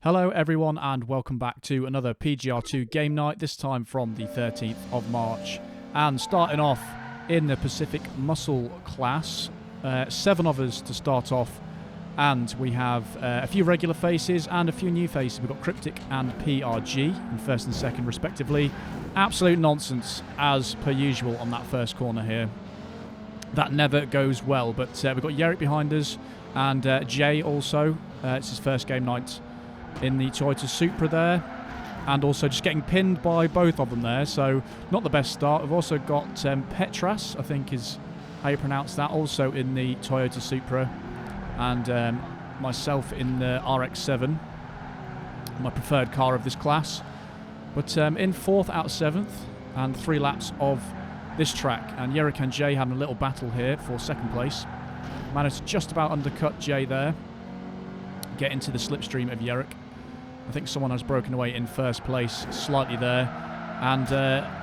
Hello everyone and welcome back to another PGR2 game night, this time from the 13th of March. And starting off in the Pacific Muscle class, 7 of us to start off, and we have a few regular faces and a few new faces. We've got Cryptic and PRG in first and second respectively. Absolute nonsense as per usual on that first corner here. That never goes well, but we've got Yerrick behind us and Jay also. It's his first game night in the Toyota Supra there, and also just getting pinned by both of them there, so not the best start. We've also got Petras, I think is how you pronounce that, also in the Toyota Supra, and myself in the RX-7, my preferred car of this class. But in 4th out of 7th, and 3 laps of this track, and Yerrick and Jay having a little battle here for second place. Managed to just about undercut Jay there, get into the slipstream of Yerrick. I think someone has broken away in first place slightly there. And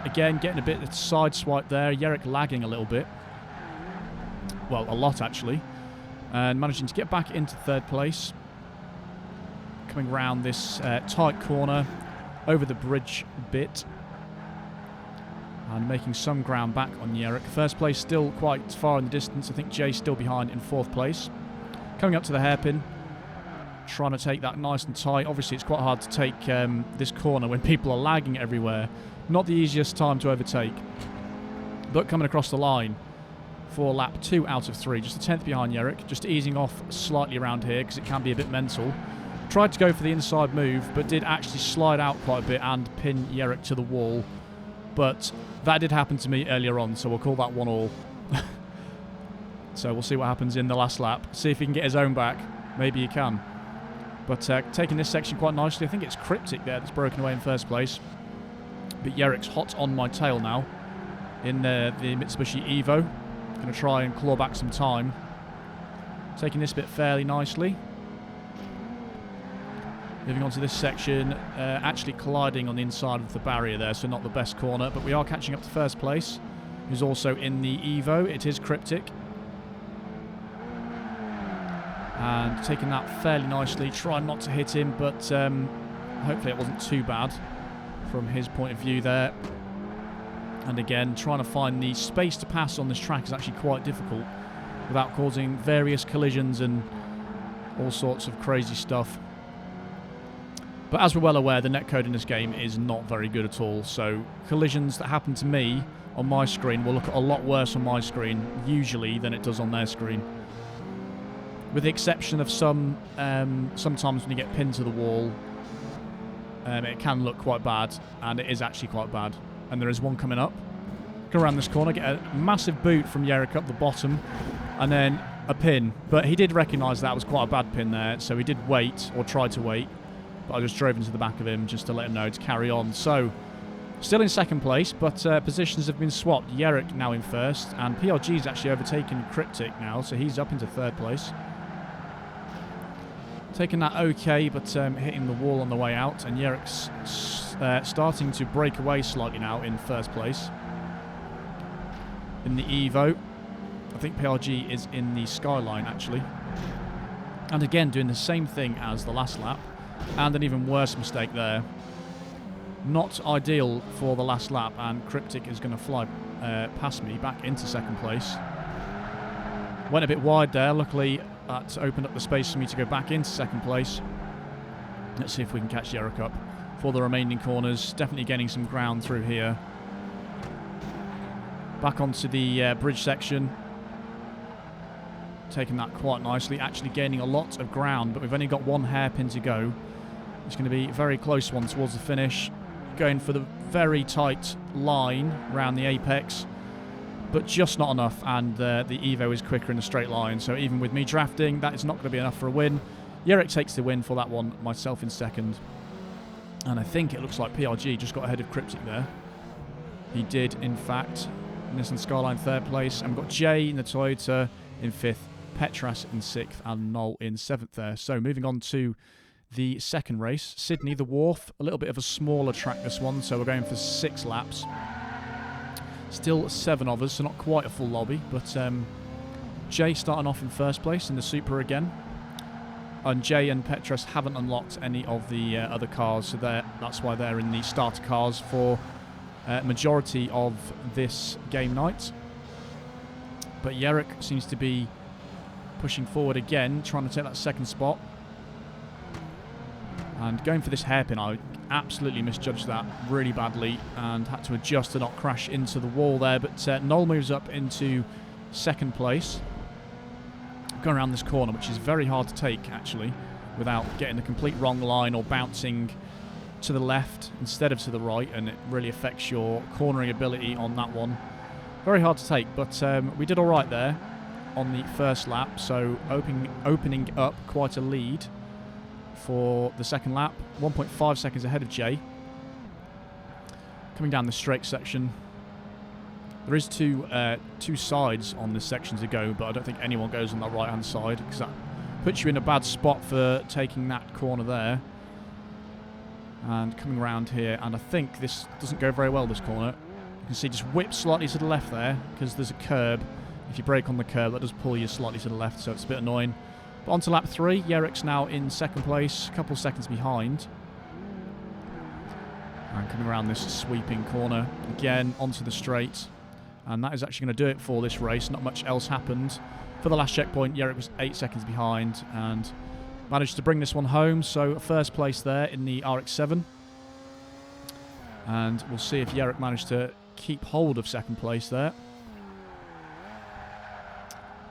again, getting a bit of side swipe there. Yerrick lagging a little bit. Well, a lot actually. And managing to get back into third place. Coming round this tight corner, over the bridge bit. And making some ground back on Yerrick. First place still quite far in the distance. I think Jay's still behind in 4th place. Coming up to the hairpin. Trying to take that nice and tight. Obviously, it's quite hard to take this corner when people are lagging everywhere. Not the easiest time to overtake. But coming across the line for lap 2 out of 3. Just a 10th behind Yerrick. Just easing off slightly around here because it can be a bit mental. Tried to go for the inside move, but did actually slide out quite a bit and pin Yerrick to the wall. But that did happen to me earlier on, so we'll call that 1-all. So we'll see what happens in the last lap. See if he can get his own back. Maybe he can. But taking this section quite nicely. I think it's Cryptic there that's broken away in first place. But Yerrick's hot on my tail now in the Mitsubishi Evo. Going to try and claw back some time. Taking this bit fairly nicely. Moving on to this section. Actually colliding on the inside of the barrier there, so not the best corner. But we are catching up to first place, who's also in the Evo. It is Cryptic. And taking that fairly nicely, trying not to hit him, but hopefully it wasn't too bad from his point of view there. And again, trying to find the space to pass on this track is actually quite difficult without causing various collisions and all sorts of crazy stuff. But as we're well aware, the netcode in this game is not very good at all, so collisions that happen to me on my screen will look a lot worse on my screen, usually, than it does on their screen. With the exception of sometimes when you get pinned to the wall, it can look quite bad, and it is actually quite bad. And there is one coming up. Go around this corner, get a massive boot from Yerrick up the bottom, and then a pin. But he did recognise that was quite a bad pin there, so he did wait, or tried to wait. But I just drove into the back of him just to let him know to carry on. So, still in second place, but positions have been swapped. Yerrick now in first, and PRG's actually overtaken Cryptic now, so he's up into third place. Taking that okay, but hitting the wall on the way out, and Yerrick's starting to break away slightly now in first place. In the Evo, I think PRG is in the Skyline actually. And again, doing the same thing as the last lap, and an even worse mistake there. Not ideal for the last lap, and Cryptic is going to fly past me back into second place. Went a bit wide there, luckily that opened up the space for me to go back into second place. Let's see if we can catch Yerrick up for the remaining corners. Definitely gaining some ground through here. Back onto the bridge section. Taking that quite nicely, actually gaining a lot of ground, but we've only got one hairpin to go. It's going to be a very close one towards the finish. Going for the very tight line around the apex, but just not enough, and the Evo is quicker in a straight line, so even with me drafting, that is not going to be enough for a win. Yerrick takes the win for that one, myself in second. And I think it looks like PRG just got ahead of Cryptic there. He did, in fact. Nissan Skyline third place, and we've got Jay in the Toyota in 5th, Petras in 6th, and Noel in 7th there. So moving on to the second race, Sydney, the Wharf. A little bit of a smaller track this one, so we're going for 6 laps. Still 7 of us, so not quite a full lobby, but Jay starting off in first place in the Supra again. And Jay and Petros haven't unlocked any of the other cars, so that's why they're in the starter cars for majority of this game night. But Yerrick seems to be pushing forward again, trying to take that second spot. And going for this hairpin, I absolutely misjudged that really badly and had to adjust to not crash into the wall there. But Noel moves up into second place. Going around this corner, which is very hard to take, actually, without getting the complete wrong line or bouncing to the left instead of to the right, and it really affects your cornering ability on that one. Very hard to take, but we did all right there on the first lap, so opening up quite a lead for the second lap. 1.5 seconds ahead of Jay. Coming down the straight section. There is two sides on this section to go, but I don't think anyone goes on the right-hand side, because that puts you in a bad spot for taking that corner there. And coming around here, and I think this doesn't go very well, this corner. You can see just whip slightly to the left there, because there's a curb. If you brake on the curb, that does pull you slightly to the left, so it's a bit annoying. But on to lap 3, Yerrick's now in second place, a couple of seconds behind. And coming around this sweeping corner, again onto the straight. And that is actually going to do it for this race. Not much else happened. For the last checkpoint, Yerrick was 8 seconds behind and managed to bring this one home. So first place there in the RX-7. And we'll see if Yerrick managed to keep hold of second place there.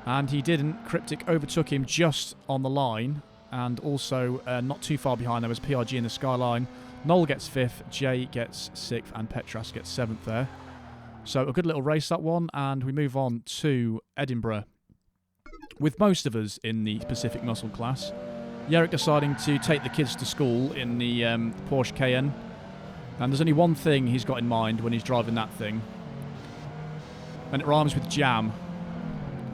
And he didn't. Cryptic overtook him just on the line. And also not too far behind, there was PRG in the skyline. Noel gets 5th, Jay gets 6th, and Petras gets 7th there. So a good little race, that one, and we move on to Edinburgh. With most of us in the Pacific Muscle class, Yerrick deciding to take the kids to school in the Porsche Cayenne. And there's only one thing he's got in mind when he's driving that thing. And it rhymes with jam.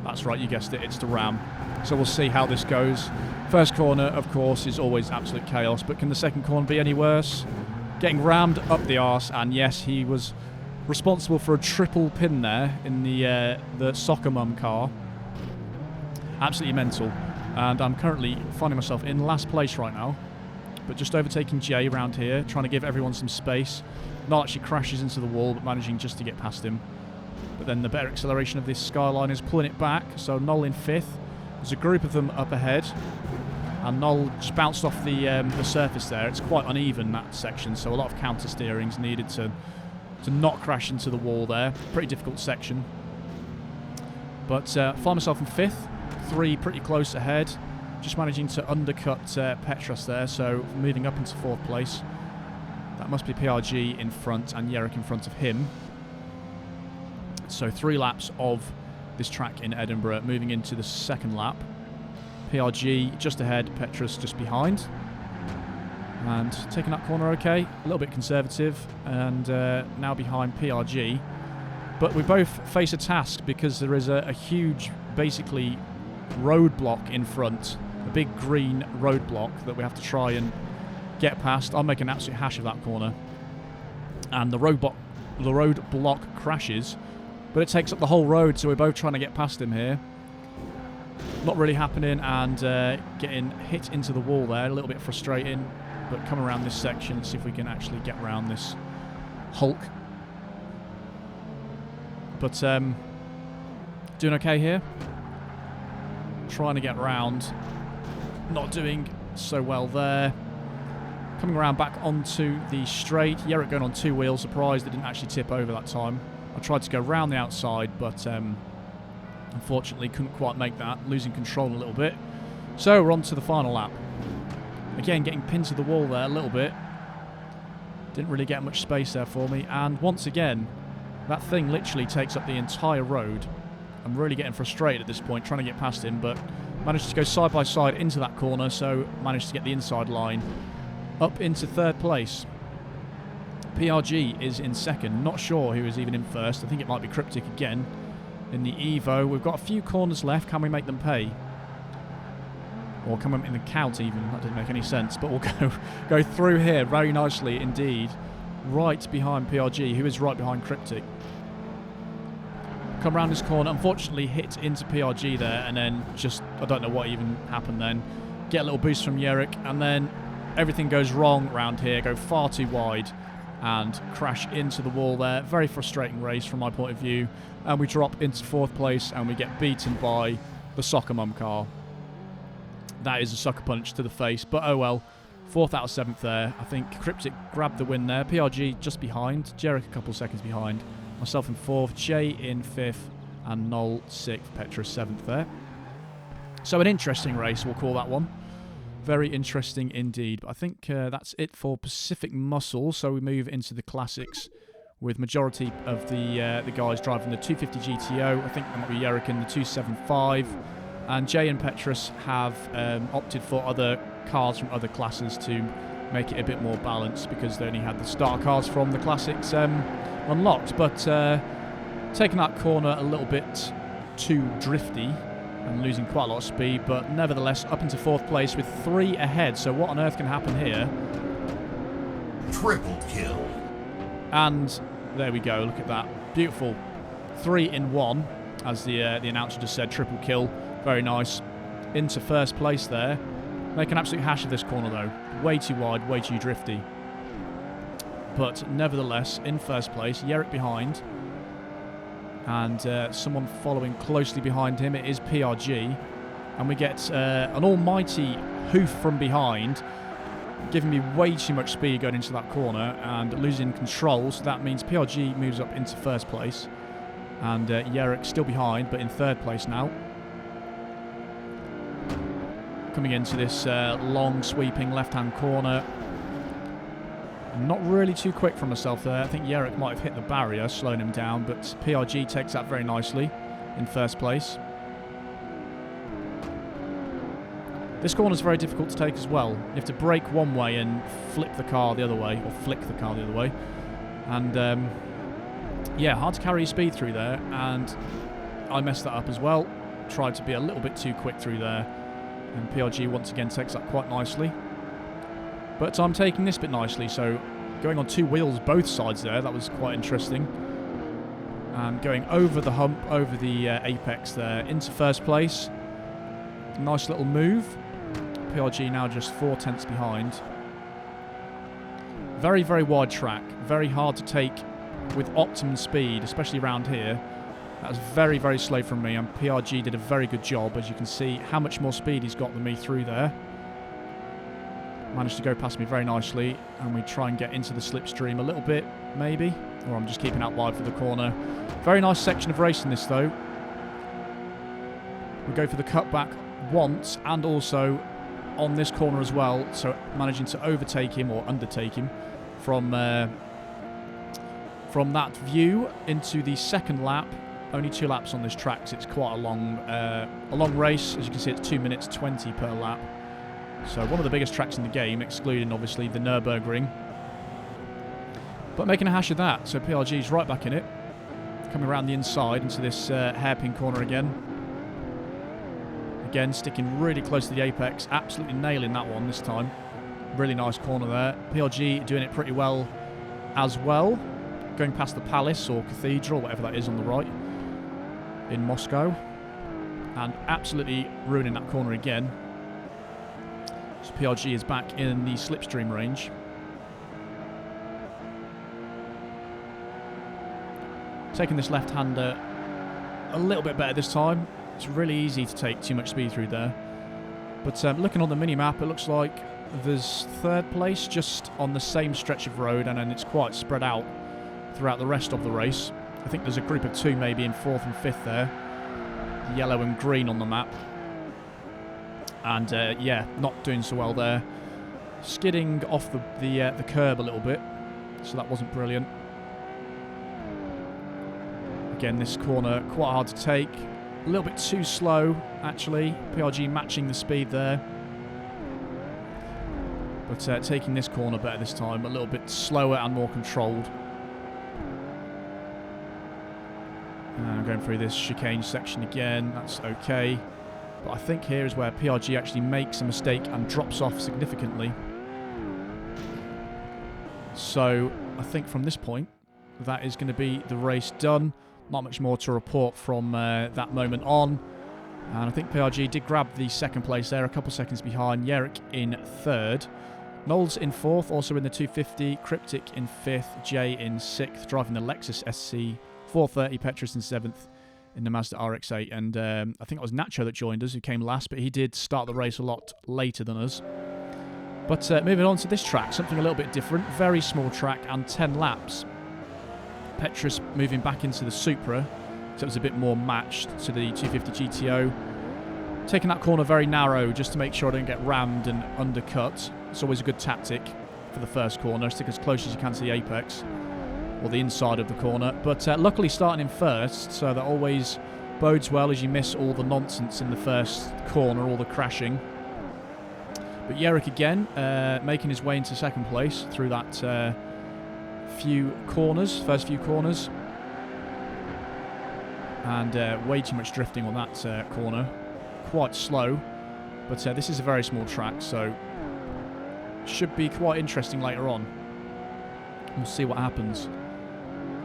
That's right, you guessed it, it's the Ram. So we'll see how this goes. First corner, of course, is always absolute chaos, but can the second corner be any worse? Getting rammed up the arse, and yes, he was responsible for a triple pin there in the soccer mum car. Absolutely mental. And I'm currently finding myself in last place right now, but just overtaking Jay around here, trying to give everyone some space. Not actually crashes into the wall, but managing just to get past him. But then the better acceleration of this skyline is pulling it back, so Noel in 5th. There's a group of them up ahead, and Noel just bounced off the surface there. It's quite uneven, that section, so a lot of counter steering's needed to not crash into the wall there. Pretty difficult section. But find myself in 5th, 3 pretty close ahead. Just managing to undercut Petras there, so moving up into 4th place. That must be PRG in front and Yerrick in front of him. So 3 laps of this track in Edinburgh, moving into the second lap. PRG just ahead, Petras just behind. And taking that corner okay, a little bit conservative, and now behind PRG. But we both face a task because there is a huge, basically, roadblock in front. A big green roadblock that we have to try and get past. I'll make an absolute hash of that corner. And the roadblock crashes, but it takes up the whole road, so we're both trying to get past him here. Not really happening, and getting hit into the wall there, a little bit frustrating. But come around this section and see if we can actually get around this Hulk. But doing okay here. Trying to get round. Not doing so well there. Coming around back onto the straight. Yerrick going on 2 wheels. Surprised it didn't actually tip over that time. I tried to go round the outside, but unfortunately couldn't quite make that. Losing control a little bit. So we're on to the final lap. Again, getting pinned to the wall there a little bit. Didn't really get much space there for me. And once again, that thing literally takes up the entire road. I'm really getting frustrated at this point, trying to get past him, but managed to go side by side into that corner, so managed to get the inside line up into 3rd place. PRG is in 2nd. Not sure who is even in 1st. I think it might be Cryptic again in the Evo. We've got a few corners left. Can we make them pay? Or come in the count even. That didn't make any sense. But we'll go through here very nicely indeed. Right behind PRG, who is right behind Cryptic. Come around this corner. Unfortunately hit into PRG there, and then just, I don't know what even happened then. get a little boost from Yerrick, and then everything goes wrong around here, go far too wide, and crash into the wall there. Very frustrating race from my point of view, and we drop into 4th place, and we get beaten by the Soccer Mum car. That is a sucker punch to the face, but oh well. 4th out of 7th there. I think Cryptic grabbed the win there. PRG just behind, Yerrick a couple seconds behind, myself in 4th, Jay in 5th, and Noel 6th, Petra 7th there. So an interesting race, we'll call that one. Very interesting indeed. But I think that's it for Pacific Muscle. So we move into the classics with majority of the guys driving the 250 GTO. I think there might be Yerrick in the 275. And Jay and Petrus have opted for other cars from other classes to make it a bit more balanced, because they only had the starter cars from the classics unlocked. But taking that corner a little bit too drifty and losing quite a lot of speed, but nevertheless up into 4th place with 3 ahead. So what on earth can happen here? Triple kill. And there we go, look at that. Beautiful. 3 in 1, as the announcer just said, triple kill. Very nice. Into 1st place there. Make an absolute hash of this corner though. Way too wide, way too drifty. But nevertheless, in 1st place, Yerrick behind. And someone following closely behind him, it is PRG. And we get an almighty hoof from behind, giving me way too much speed going into that corner and losing control. So that means PRG moves up into 1st place. And Yerrick still behind, but in 3rd place now. Coming into this long sweeping left-hand corner. Not really too quick for myself there. I think Yerrick might have hit the barrier, slowing him down, but PRG takes that very nicely in 1st place. This corner is very difficult to take as well. You have to brake one way and flip the car the other way, or flick the car the other way. And yeah, hard to carry your speed through there, and I messed that up as well. Tried to be a little bit too quick through there, and PRG once again takes that quite nicely. But I'm taking this bit nicely, so going on 2 wheels both sides there, that was quite interesting. And going over the hump, over the apex there, into 1st place. Nice little move. PRG now just 4 tenths behind. Very, very wide track. Very hard to take with optimum speed, especially around here. That was very, very slow from me, and PRG did a very good job. As you can see, how much more speed he's got than me through there. Managed to go past me very nicely, and we try and get into the slipstream a little bit, maybe. Or I'm just keeping out wide for the corner. Very nice section of racing this, though. We go for the cutback once, and also on this corner as well, so managing to overtake him, or undertake him, from that view into the 2nd lap. Only 2 laps on this track, so it's quite a long race. As you can see, it's 2 minutes 20 per lap. So one of the biggest tracks in the game, excluding obviously the Nürburgring. But making a hash of that, so PRG's right back in it. Coming around the inside into this hairpin corner again. Again, sticking really close to the apex, absolutely nailing that one this time. Really nice corner there. PRG doing it pretty well as well. Going past the Palace or Cathedral, whatever that is on the right, in Moscow. And absolutely ruining that corner again. So PRG is back in the slipstream range. Taking this left-hander a little bit better this time. It's really easy to take too much speed through there. But looking on the mini-map, it looks like there's 3rd place just on the same stretch of road, and then it's quite spread out throughout the rest of the race. I think there's a group of 2 maybe in 4th and 5th there. Yellow and green on the map. And yeah, not doing so well there. Skidding off the curb a little bit, so that wasn't brilliant. Again, this corner quite hard to take. A little bit too slow, actually. PRG matching the speed there. But taking this corner better this time. A little bit slower and more controlled. Going through this chicane section again. That's okay. But I think here is where PRG actually makes a mistake and drops off significantly. So I think from this point, that is going to be the race done. Not much more to report from that moment on. And I think PRG did grab the second place there, a couple seconds behind. Yerrick in third. Knowles in fourth, also in the 250. Cryptic in fifth. Jay in sixth, driving the Lexus SC 430. Petrus in seventh in the Mazda RX-8. And I think it was Nacho that joined us, who came last, but he did start the race a lot later than us. But moving on to this track, something a little bit different. Very small track and 10 laps. Petrus moving back into the Supra, so it was a bit more matched to the 250 GTO. Taking that corner very narrow just to make sure I don't get rammed and undercut. It's always a good tactic for the first corner. Stick as close as you can to the apex or the inside of the corner. But luckily starting in first, so that always bodes well as you miss all the nonsense in the first corner, all the crashing. But Yerrick again, making his way into second place through that first few corners. And way too much drifting on that corner. Quite slow, but this is a very small track, so should be quite interesting later on. We'll see what happens.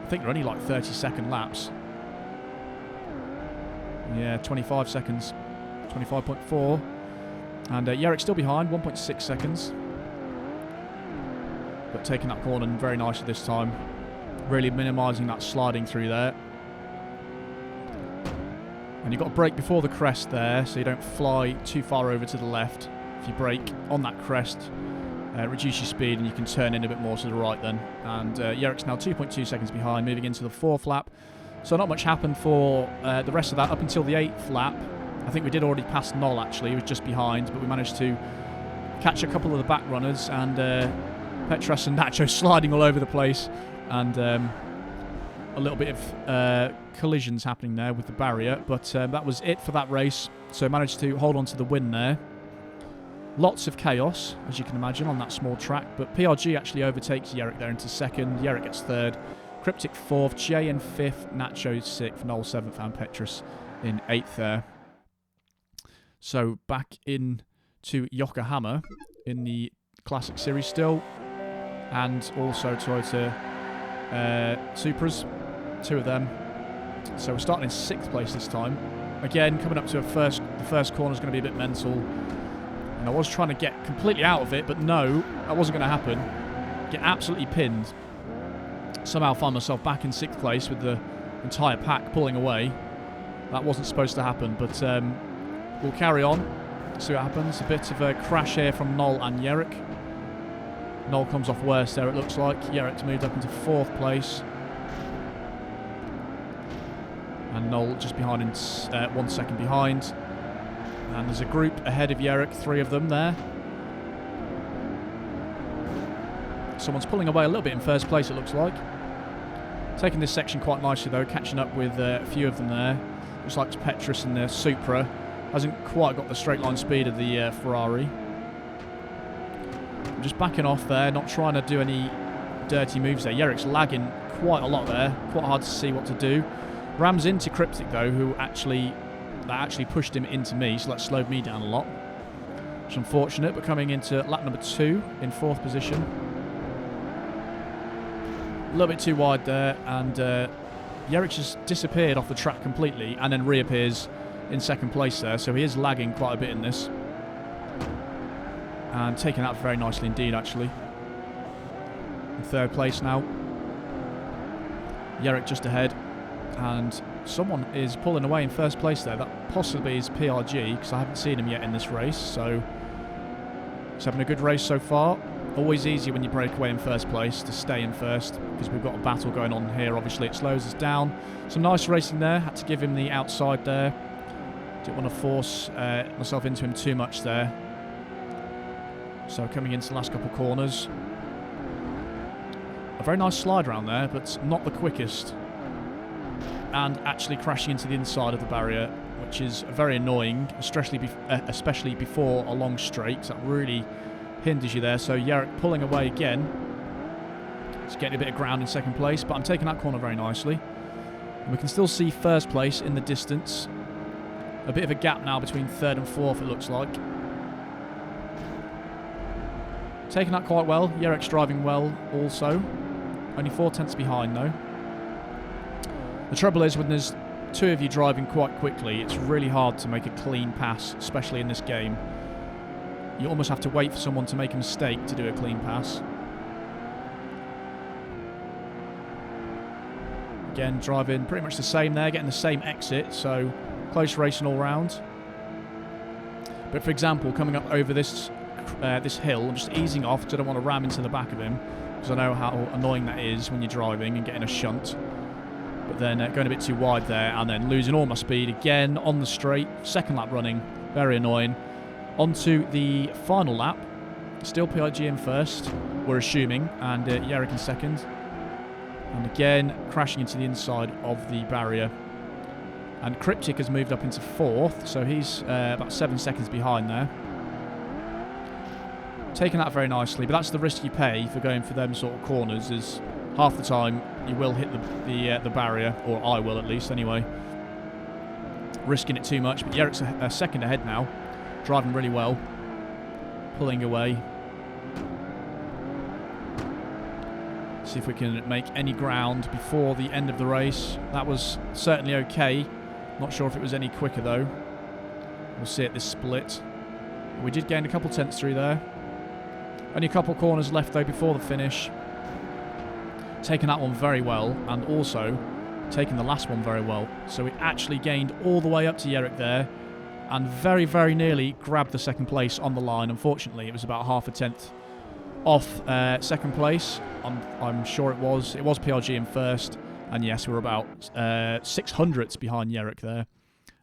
I think they're only like 30-second laps. Yeah, 25 seconds. 25.4. And Yerrick's still behind, 1.6 seconds. But taking that corner very nicely this time. Really minimising that sliding through there. And you've got to brake before the crest there, so you don't fly too far over to the left. If you brake on that crest, reduce your speed and you can turn in a bit more to the right then. And Yerrick's now 2.2 seconds behind, moving into the fourth lap. So not much happened for the rest of that up until the 8th lap. I think we did already pass Noll actually, he was just behind, but we managed to catch a couple of the back runners, and Petras and Nacho sliding all over the place, and a little bit of collisions happening there with the barrier, but that was it for that race. So managed to hold on to the win there. Lots of chaos, as you can imagine, on that small track, but PRG actually overtakes Yerrick there into second. Yerrick gets third, Cryptic fourth, Jay in fifth, Nacho sixth, Noll seventh, and Petrus in eighth there. So back in to Yokohama in the Classic Series still, and also Toyota Supras, two of them. So we're starting in 6th place this time. Again, coming up to the first corner is going to be a bit mental. And I was trying to get completely out of it, but no, that wasn't going to happen. Get absolutely pinned. Somehow find myself back in 6th place with the entire pack pulling away. That wasn't supposed to happen, but we'll carry on, see what happens. A bit of a crash here from Noll and Yerrick. Noll comes off worst there, it looks like. Yerrick's moved up into 4th place. And Noll just behind in 1 second behind. And there's a group ahead of Yerrick, 3 of them there. Someone's pulling away a little bit in 1st place, it looks like. Taking this section quite nicely though, catching up with a few of them there. Looks like it's Petrus and the Supra. Hasn't quite got the straight line speed of the Ferrari. I'm just backing off there, not trying to do any dirty moves there. Yerrick's lagging quite a lot there, quite hard to see what to do. Rams into Cryptic though, who actually pushed him into me, so that slowed me down a lot. Which is unfortunate, but coming into lap number 2 in 4th position. A little bit too wide there, and Yerrick just disappeared off the track completely and then reappears in 2nd place there, so he is lagging quite a bit in this. And taking that very nicely indeed, actually. In 3rd place now. Yerrick just ahead. And someone is pulling away in 1st place there. That possibly is PRG, because I haven't seen him yet in this race. So he's having a good race so far. Always easy when you break away in 1st place to stay in 1st, because we've got a battle going on here. Obviously it slows us down. Some nice racing there. Had to give him the outside there. Didn't want to force myself into him too much there. So coming into the last couple of corners. A very nice slide around there, but not the quickest. And actually crashing into the inside of the barrier, which is very annoying, especially before a long straight. That really hinders you there. So Yerrick pulling away again. It's getting a bit of ground in 2nd place, but I'm taking that corner very nicely. And we can still see 1st place in the distance. A bit of a gap now between 3rd and 4th, it looks like. Taking that quite well. Yerrick's driving well also. Only 4 tenths behind though. The trouble is when there's two of you driving quite quickly, it's really hard to make a clean pass, especially in this game. You almost have to wait for someone to make a mistake to do a clean pass. Again, driving pretty much the same there, getting the same exit, so close racing all round. But for example, coming up over this hill, I'm just easing off because I don't want to ram into the back of him, because I know how annoying that is when you're driving and getting a shunt. But then going a bit too wide there, and then losing all my speed again on the straight. Second lap running, very annoying. Onto the final lap. Still PIG in first, we're assuming, and Jarek in second. And again, crashing into the inside of the barrier. And Cryptic has moved up into fourth, so he's about 7 seconds behind there. Taking that very nicely, but that's the risk you pay for going for them sort of corners, is half the time you will hit the barrier, or I will at least anyway. Risking it too much, but Jarek's a second ahead now. Driving really well. Pulling away. See if we can make any ground before the end of the race. That was certainly okay. Not sure if it was any quicker though. We'll see at this split. We did gain a couple tenths through there. Only a couple corners left though before the finish. Taking that one very well, and also taking the last one very well. So we actually gained all the way up to Jarek there, and very, very nearly grabbed the second place on the line. Unfortunately, it was about half a tenth off second place. I'm sure it was. It was PRG in first, and yes, we were about 600ths behind Jarek there.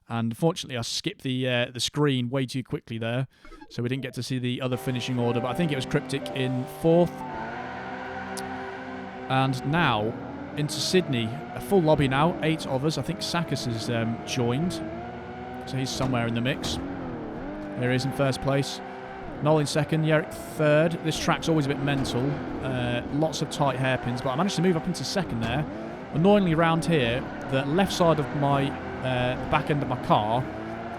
And unfortunately, I skipped the screen way too quickly there, so we didn't get to see the other finishing order. But I think it was Cryptic in fourth. And now into Sydney, a full lobby now, 8 of us. I think Sakis has joined, so he's somewhere in the mix. There he is in first place. Noel in second, Jarek third. This track's always a bit mental. Lots of tight hairpins, but I managed to move up into second there. Annoyingly, round here, the left side of my back end of my car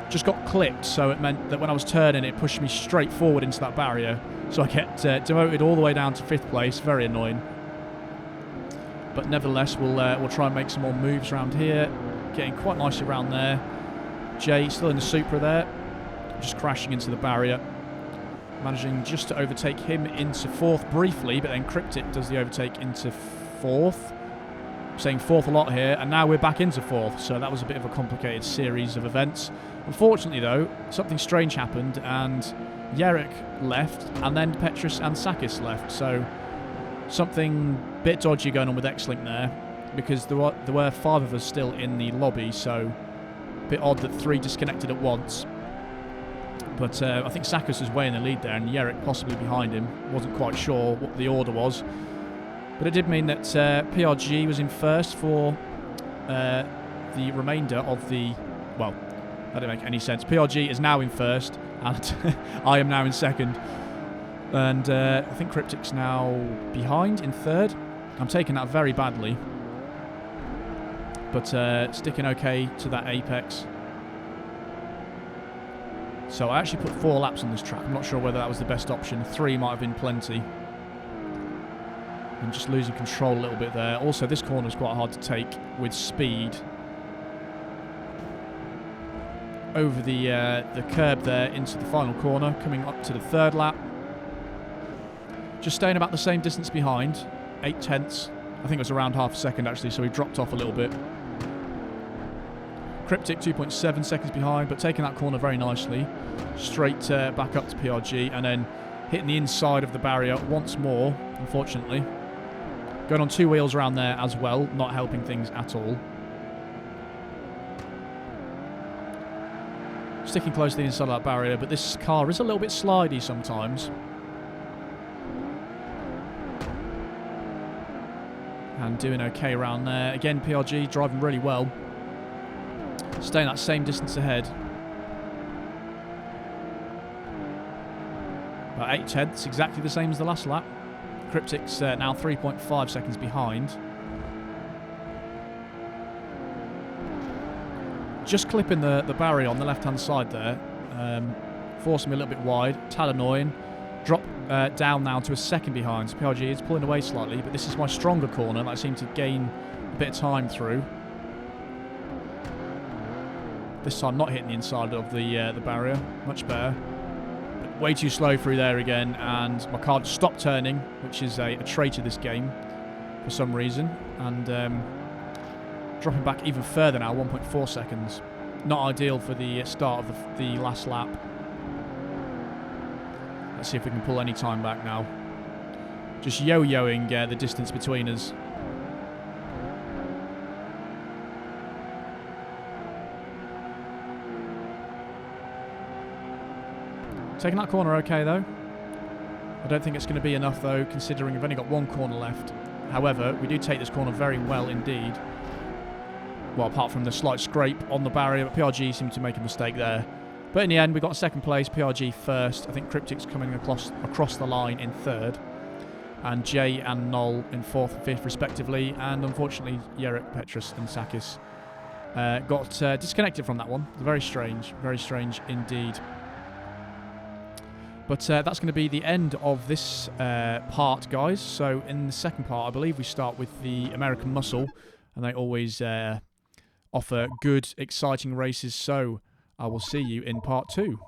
just got clipped, so it meant that when I was turning, it pushed me straight forward into that barrier. So I get demoted all the way down to 5th place. Very annoying. But nevertheless, we'll try and make some more moves around here. Getting quite nicely around there. Jay still in the Supra there, just crashing into the barrier. Managing just to overtake him into 4th briefly, but then Cryptic does the overtake into 4th. I'm saying 4th a lot here, and now we're back into 4th, so that was a bit of a complicated series of events. Unfortunately though, something strange happened, and Jarek left, and then Petrus and Sakis left, so something a bit dodgy going on with Xlink there, because there were 5 of us still in the lobby, so a bit odd that 3 disconnected at once. But I think Sakis was way in the lead there, and Jarek possibly behind him. Wasn't quite sure what the order was. But it did mean that PRG was in first for the remainder of the... Well, that didn't make any sense. PRG is now in first, and I am now in second. And I think Cryptic's now behind in third. I'm taking that very badly. But sticking okay to that apex. So I actually put 4 laps on this track. I'm not sure whether that was the best option. 3 might have been plenty. And just losing control a little bit there. Also, this corner is quite hard to take with speed. Over the curb there into the final corner, coming up to the 3rd lap. Just staying about the same distance behind, 8 tenths. I think it was around half a second actually, so we dropped off a little bit. Cryptic 2.7 seconds behind, but taking that corner very nicely. Straight back up to PRG, and then hitting the inside of the barrier once more, unfortunately. Going on 2 wheels around there as well, not helping things at all. Sticking close to the inside of that barrier, but this car is a little bit slidey sometimes. And doing okay around there. Again, PRG driving really well. Staying that same distance ahead. About 8 tenths, exactly the same as the last lap. Cryptic's now 3.5 seconds behind. Just clipping the barrier on the left-hand side there. Forcing me a little bit wide. Tad annoying. Drop down now to a second behind. So PRG is pulling away slightly, but this is my stronger corner that I seem to gain a bit of time through. This time not hitting the inside of the barrier. Much better. But way too slow through there again, and my car just stopped turning, which is a trait of this game for some reason. And dropping back even further now, 1.4 seconds. Not ideal for the start of the last lap. Let's see if we can pull any time back now. Just yo-yoing the distance between us. Taking that corner okay, though. I don't think it's going to be enough, though, considering we've only got one corner left. However, we do take this corner very well indeed. Well, apart from the slight scrape on the barrier, but PRG seemed to make a mistake there. But in the end, we got second place, PRG first. I think Cryptic's coming across the line in third. And Jay and Noel in fourth and fifth, respectively. And unfortunately, Yerrick, Petrus and Sakis got disconnected from that one. Very strange indeed. But that's going to be the end of this part, guys. So in the second part, I believe we start with the American Muscle. And they always offer good, exciting races. So I will see you in part 2.